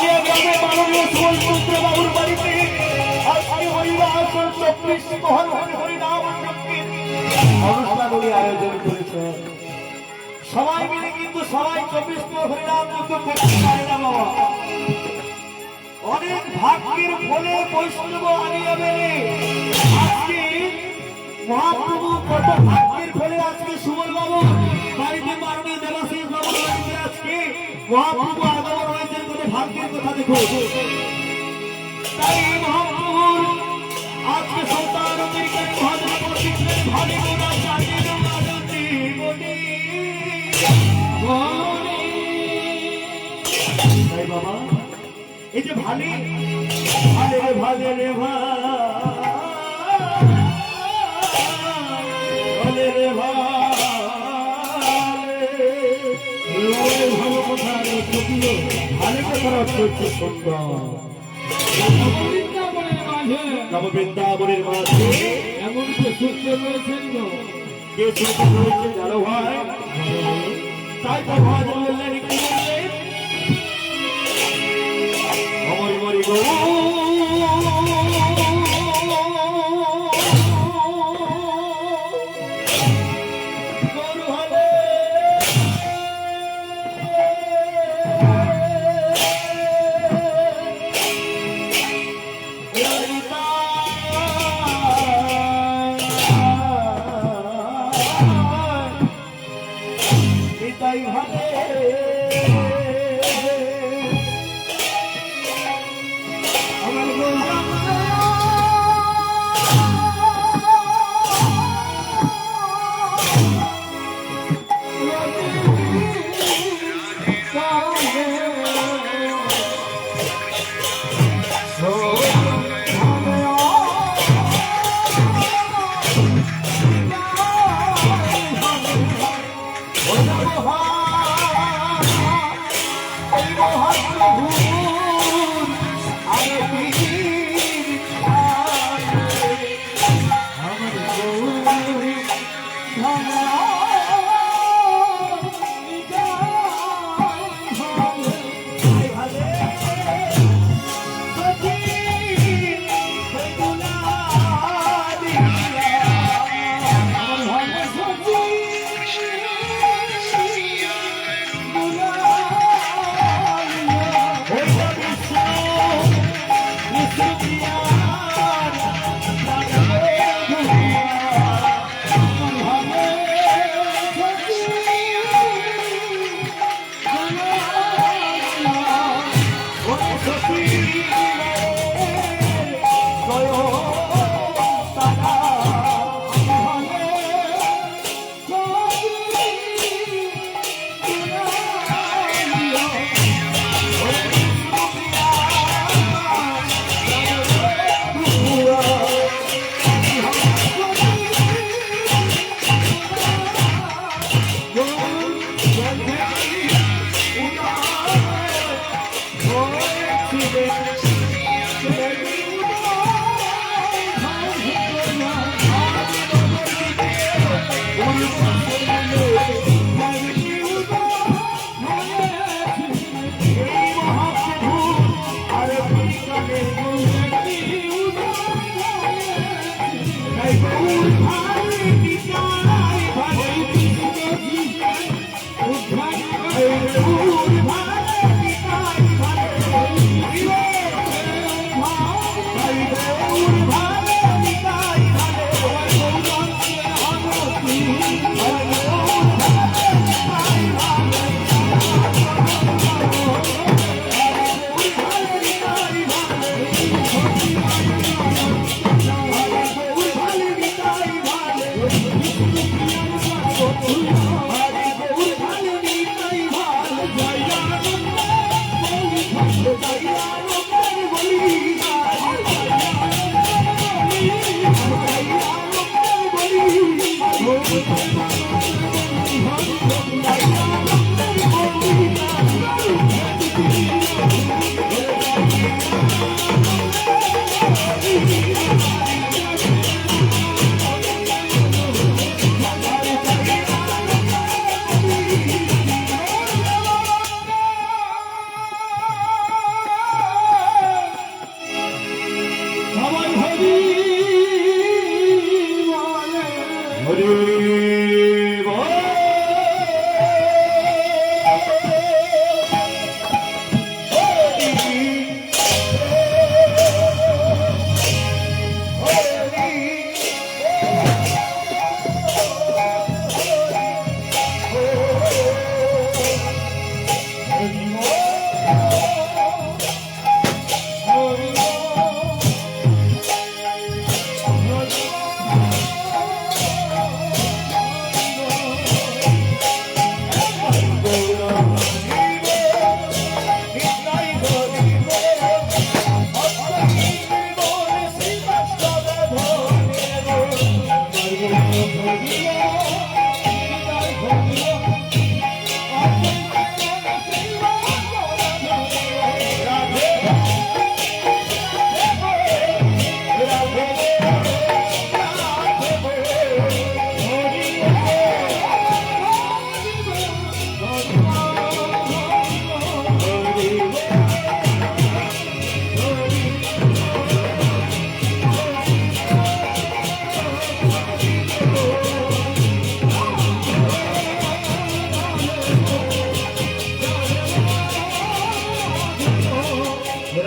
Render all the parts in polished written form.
হলদিয়া গ্রামে মাননীয় সুবল পুত্র বাবুর বাড়িতে আজকে হরিবাস 24 মহান হরিনাম সংকীর্তন অনুষ্ঠানগুলি আয়োজন করেছে। সবাই মিলে কিন্তু সবাই 24 হরিনাম কিন্তু করতে পারে না বাবা। অনেক ভাগ্যের ফলে বৈষ্ণব আনিয়া বেলে আজকে মহাপ্রভু কত ভাগ্যের ফলে আজকে সুবল বাবু বাড়িতে মাননীয় দেবাশিস বাবুর বাড়িতে আজকে মহাপ্রভু আগমন হয়েছে। কত ভাগ্যের কথা দেখো। তাই মহাপ্রভুর আজকে সন্তান অধিকারী মহাদেব শিখলেন ভাবি গোড়া চাঁদের মানতি বলি। তাই বাবা এই যে ভালে ভালে রে ভালে রে ভালে রে ভালো কথা রে চকিও ভালে কথা হচ্ছে সুন্দর। বৃন্দাবনের মাঝে এমন কে সুস্থ রয়েছেন কে সুস্থ রয়েছে জানো ভাই। তাই তো ভাই বললেন কি বললেন আমার মরি গো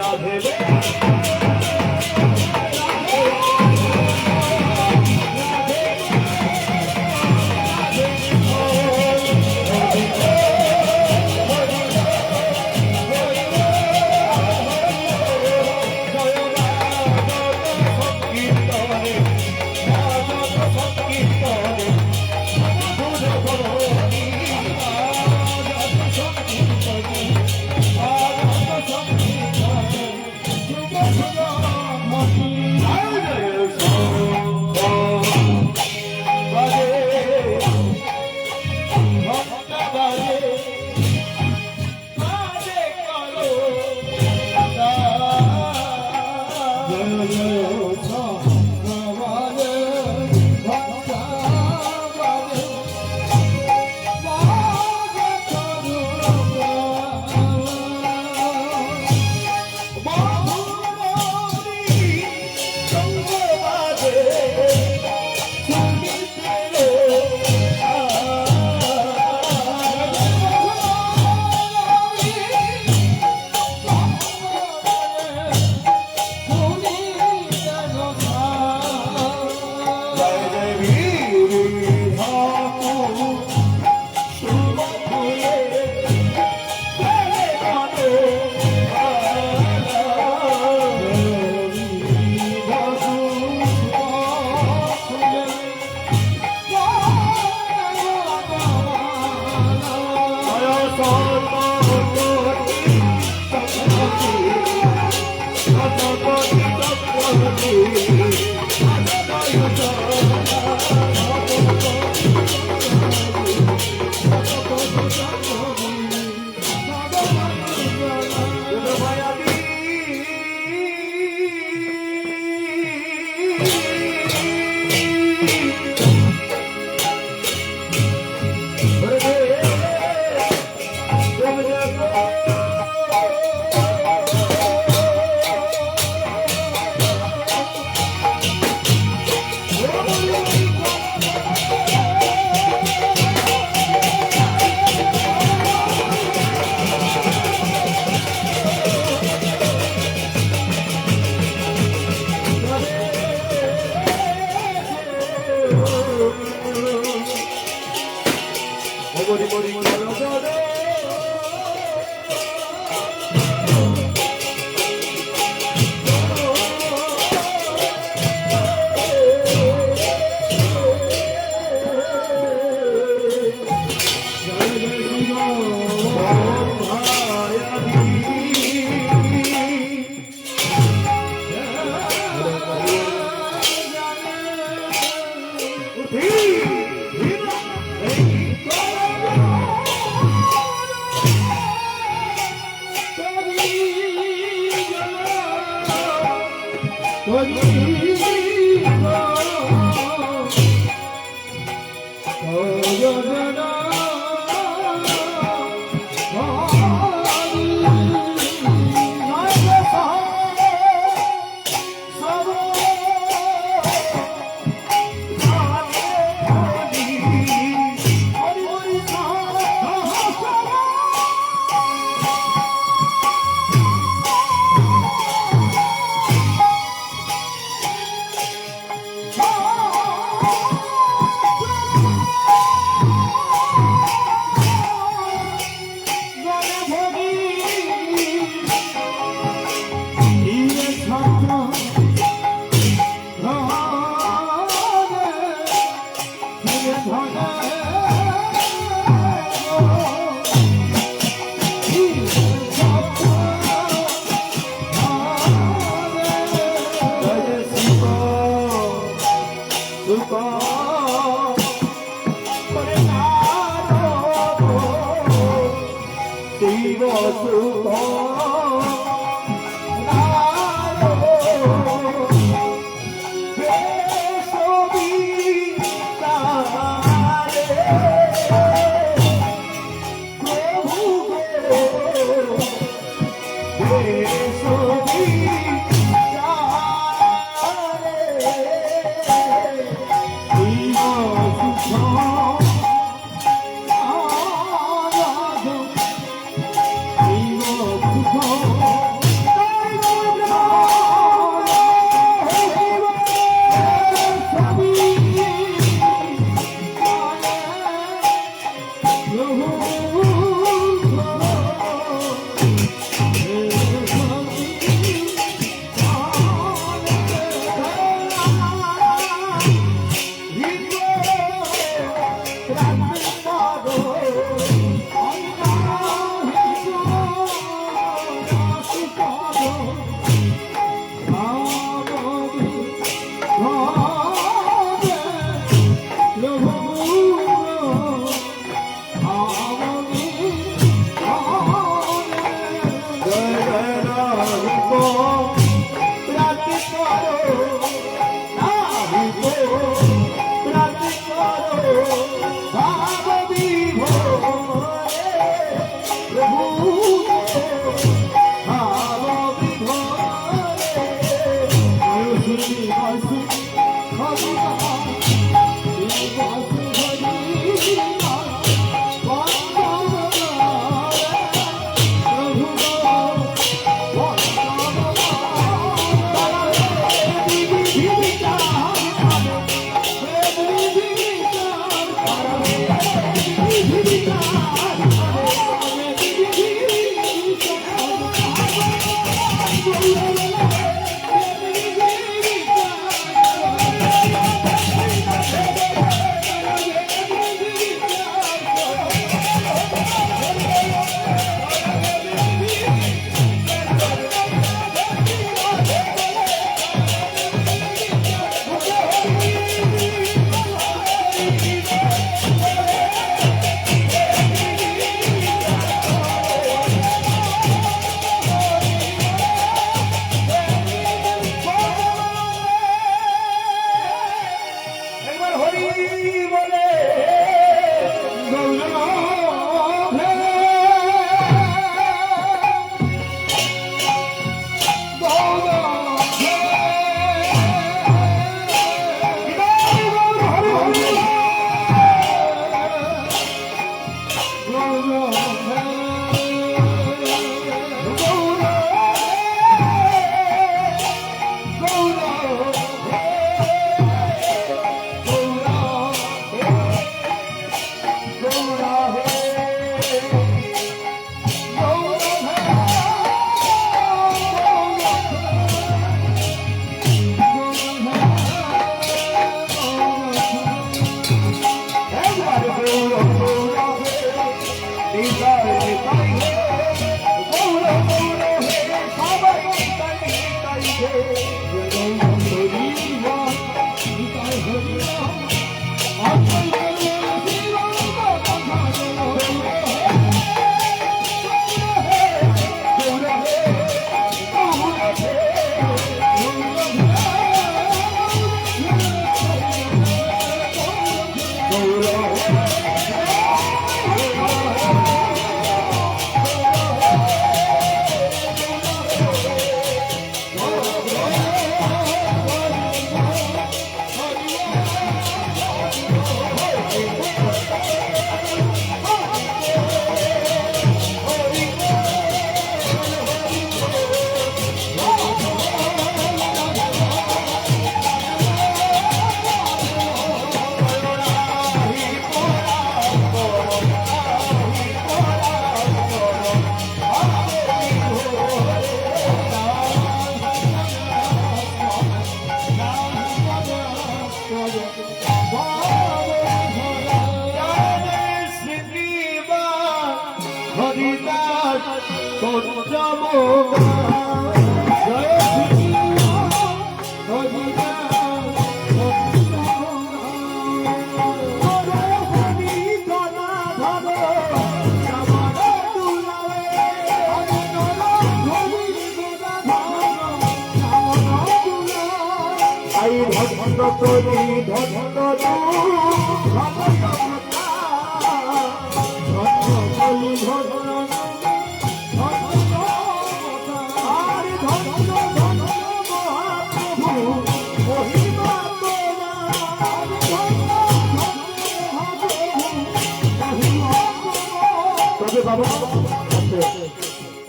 রাধে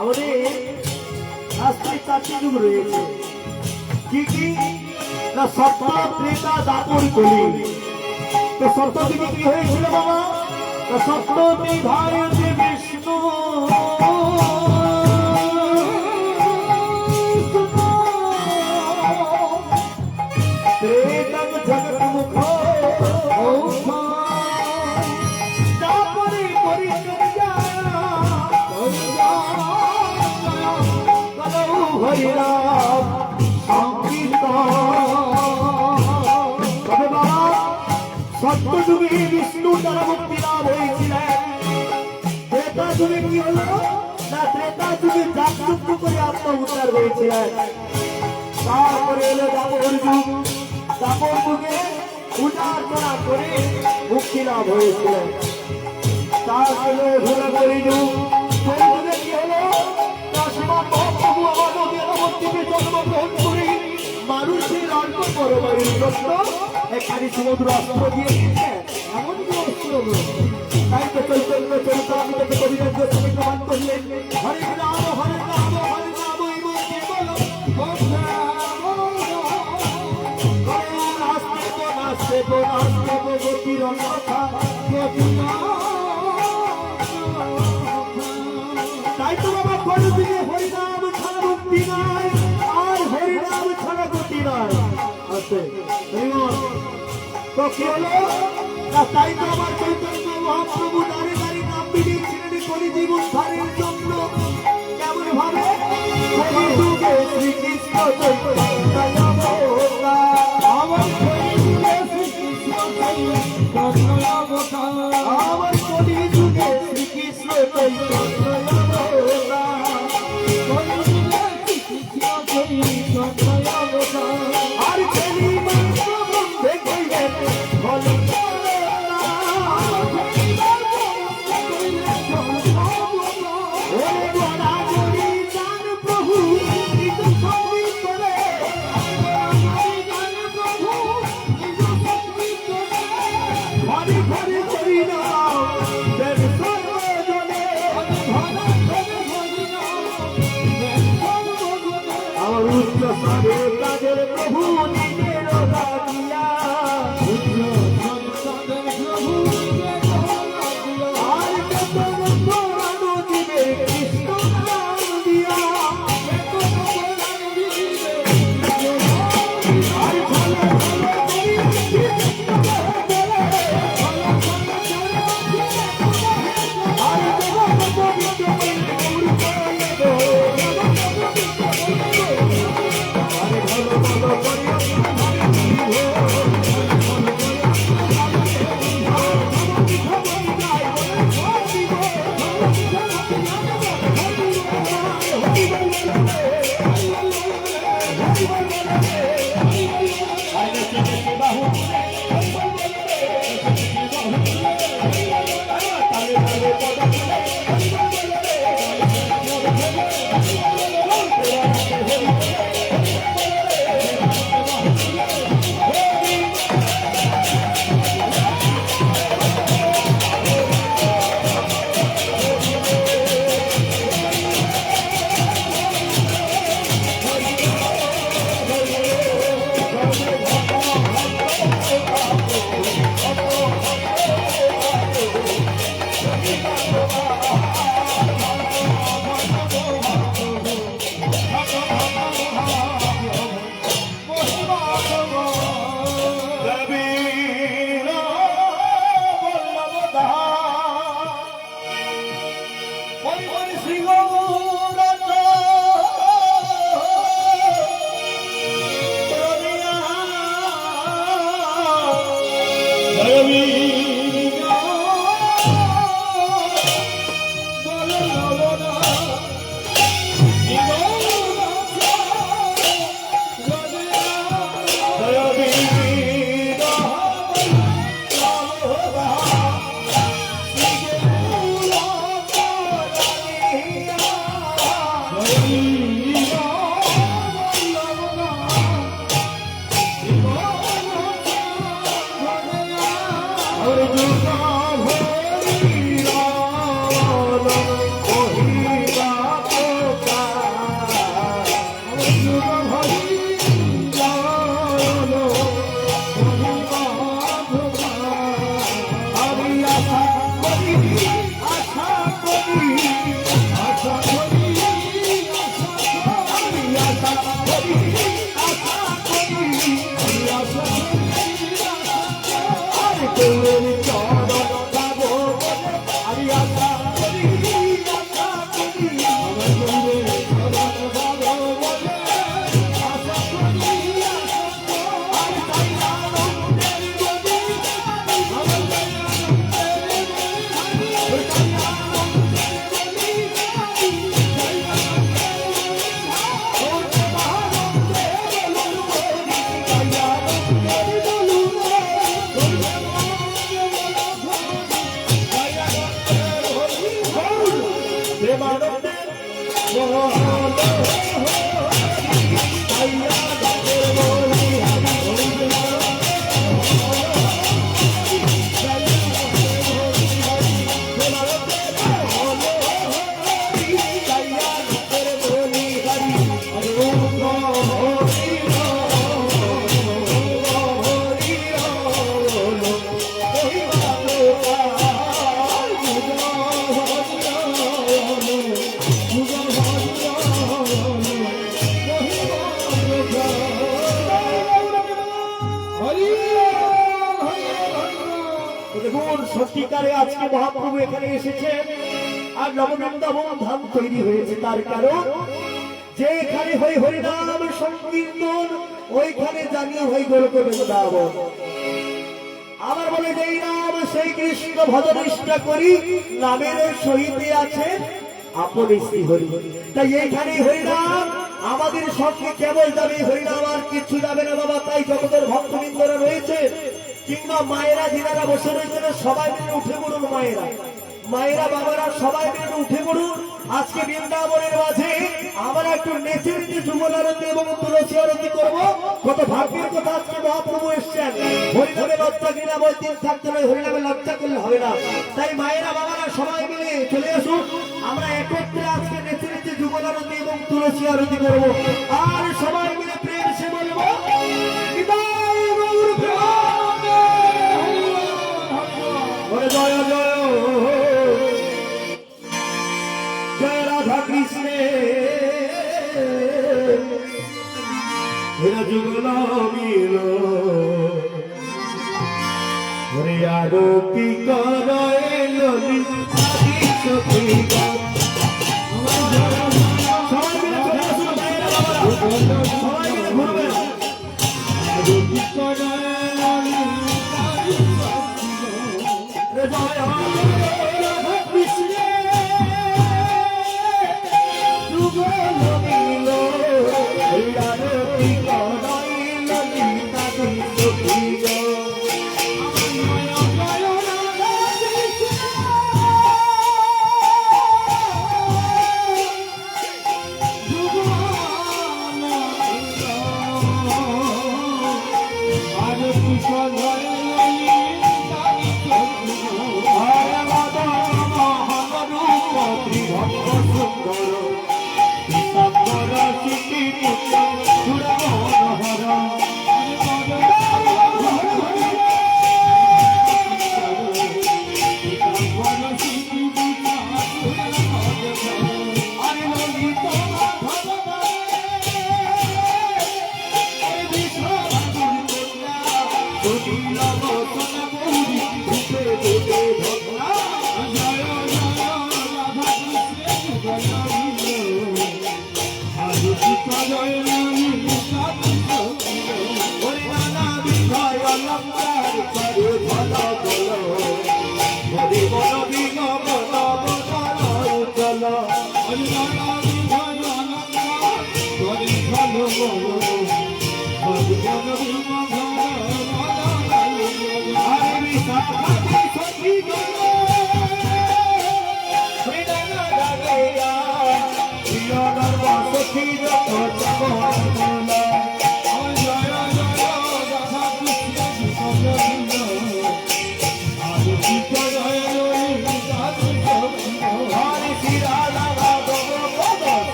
আমাদের শাস্ত্রে চারটি যুগ রয়েছে। কি কি না? সত্য, ত্রেতা, দাপর, কলি। তো সত্য যুগে কি হয়েছিল বাবা? সত্য ভাই যে বিষ্ণু ত্রেতা জগৎ মুখ সত্য যুগে বিষ্ণু দ্বারা মুক্তি লাভ হয়েছিলেন। ত্রেতা যুগে কি হলো না? ত্রেতা যুগে জাগযুদ্ধ করে আত্মা উদ্ধার হয়েছিলেন। তারপরে এলো দাপর যুগ। দাপর যুগে পূজা অর্চনা করে মুক্তি লাভ হয়েছিলেন। তারপরে হলো কলিযুগ। কলিযুগে কি হলো না? শ্রীমান মহাপ্রভু আমাদের নবদ্বীপে জন্মগ্রহণ করে মানুষের অল্প পরমাণুর জন্য এখানে সমুদ্র অস্ত্র দিয়ে এমন কি অস্ত্র? তাই তো চৈতন্য চরিতামৃতকে কবিরাজ গোস্বামী প্রমাণ করলেন, হরে রাম হরে রাম হরে রাম নাচতে গতির কথা। তাই তো বাবা কলিযুগে হরিনাম ছাড়া মুক্তি নাই, আর হরিনাম ছাড়া গতি নাই। আছে তো কি হলো না? তাই তো আমার চৈতন্য মহাপ্রভু দাঁড়িয়ে দাঁড়িয়ে নাম দিয়েছিলেন কলিযুগ উদ্ধারের জন্য। কেমন ভাবে? কলিযুগে শ্রীকৃষ্ণ চৈতন্য আমার কলিযুগে শ্রীকৃষ্ণ চৈতন্য আমার কলিযুগে শ্রীকৃষ্ণ চৈতন্য আর কাজের প্রভু নিজের রাখিয়া আর কত দিবে কৃষ্ণ নাম দিয়া আর ভালো আশা করি আশা করি আশা আর তোর চরণ পাবো বলে আমি আশা করি আশা করি আমার তোর চরণ পাবো বলে আশা করি আর তাই আনন্দের গতি আমার দেখুন সত্যিকারে আজকে মহাপ্রভু এখানে এসেছেন আর নববৃন্দাবন ধাম তৈরি হয়েছে তার কারণ যে এখানে হই হরিনাম সংকীর্তন ওইখানে জানিয়ে হই গোলক বৃন্দাবন আবার বলে যেই নাম সেই কৃষ্ণ ভজনিষ্ঠা করি নামের সহিতে আছে আপন শ্রী হরি তাই এইখানে হরিনাম আমাদের সঙ্গে কেবল যাবে হরিনাম আর কিছু যাবে না বাবা তাই জগতের ভক্তবৃন্দরা রয়েছে কিংবা মায়েরা যিনারা বসে রয়েছেন সবাই মিলে উঠে পড়ুন মায়েরা মায়েরা বাবারা সবাই মিলে উঠে পড়ুন আজকে বৃন্দাবনের মাঝে আমরা একটু নেচে নেচে যুগল আরতি এবং তুলসী আরতি করবো কত ভাগ্যের কথা আজকে মহাপ্রভু এসছেন হরিনামে লজ্জা কিনা বলতেন থাকতে হবে হরিনামে লজ্জা করলে হবে না তাই মায়েরা বাবারা সবাই মিলে চলে আসুন আমরা একত্রে আজকে নেচে নেচে যুগল আরতি এবং তুলসী আরতি করবো আর সবাই মিলে প্রেম সে বলবো জয় জয় জয় রাধা কৃষ্ণে যুগল মিল হরে আরতি কর সবাই মিলে ঘুরবে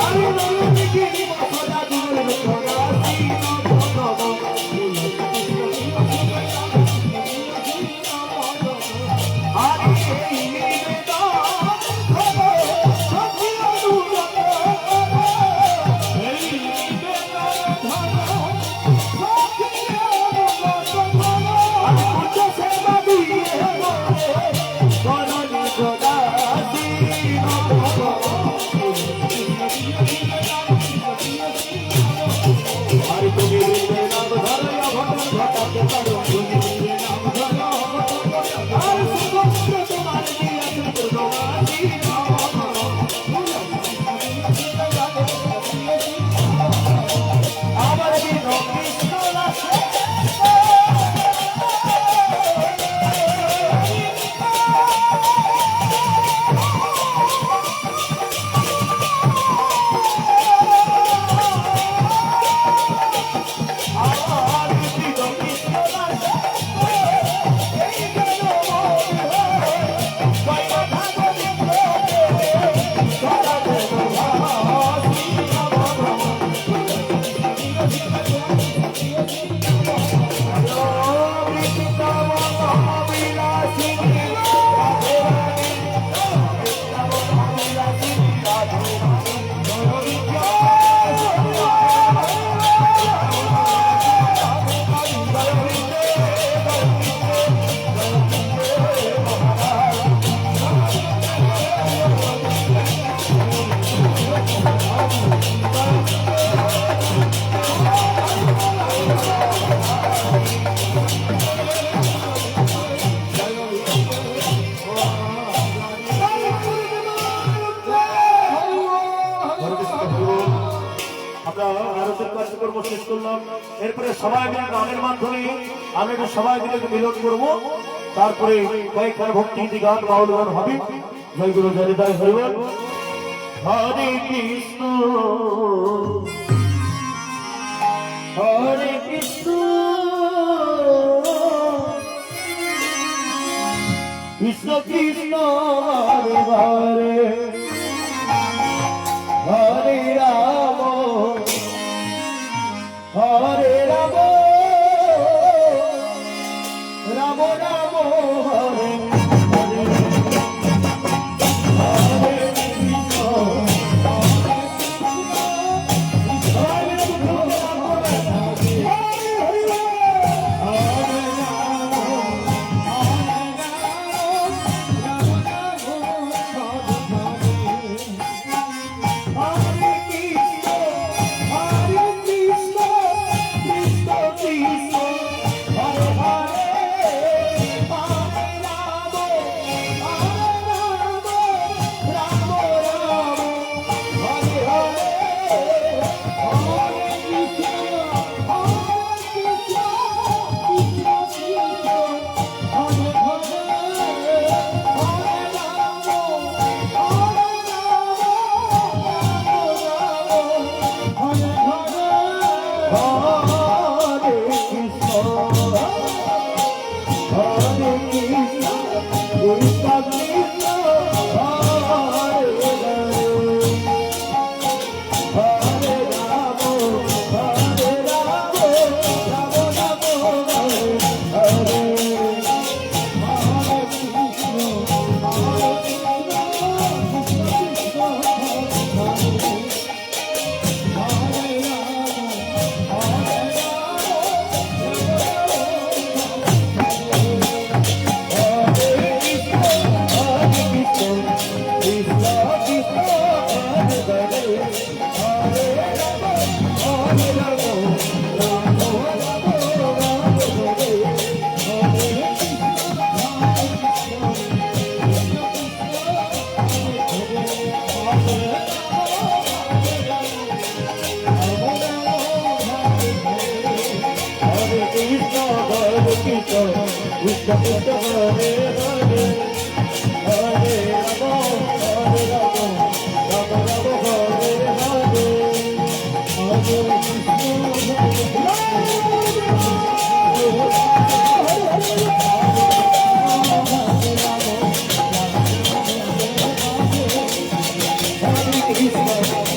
আরে নয়নে কি সদা দূর সদাসি আরে এই নিবেদন খবো সখী অনুরোধ এই নিবেদন খবো সখী অনুরোধ আরে কুঞ্জ সেবা দিয়ে গণনি সদাসি আরে তুমি নাম ধরয়া ভটন ঘটাতে পারো তুমি নাম ধরো আর সুগন্ধ তোমার দিয়াছে প্রদমাসি আমার বিন কৃষ্ণ লাসে কার্যক্রম শেষ করলাম। এরপরে সবাই মিলে গানের মাধ্যমে আমরা একটু সবাই মিলে মিলন করবো। তারপরে কয়েকবার ভক্তি গান বাউল গান হবে। জয় গুরু জয়দাস হরিবল। হরে কৃষ্ণ হরে কৃষ্ণ কৃষ্ণ কৃষ্ণ হরে হরে হরে রাম হরে রাম রাম রাম হরে হরে হরে কৃষ্ণ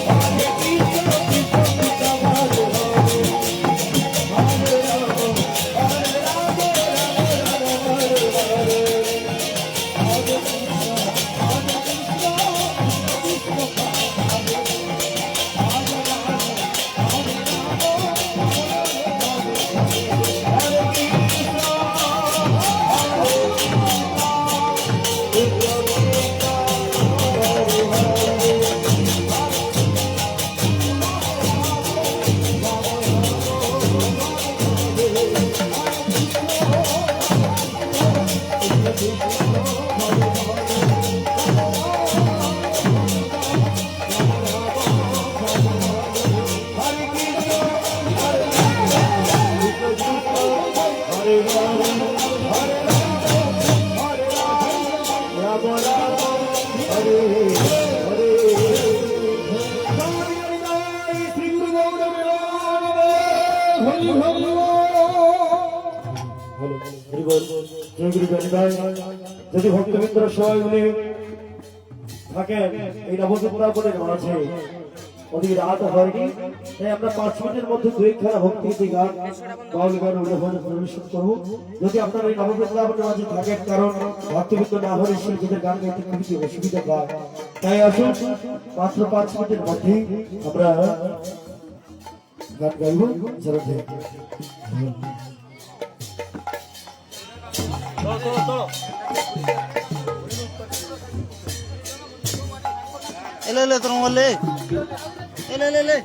Hare যদি ভক্তবৃন্দ সবাই মিলে থাকেন এই নবদ্বীপে আছে ওদিকে রাত হয়নি তাই আমরা 5 মিনিটের মধ্যে দুই খেলা ভক্তি গান বাউল গান পরিবেশন করবো যদি আপনারা এই নবদ্বীপের মাঝে থাকেন কারণ ভক্তবৃন্দ না হলে শিল্পীদের গান গাইতে খুবই অসুবিধা হয় তাই আসুন মাত্র 5 মিনিটের মধ্যে আমরা গান গাইব যারা ele trongo le ele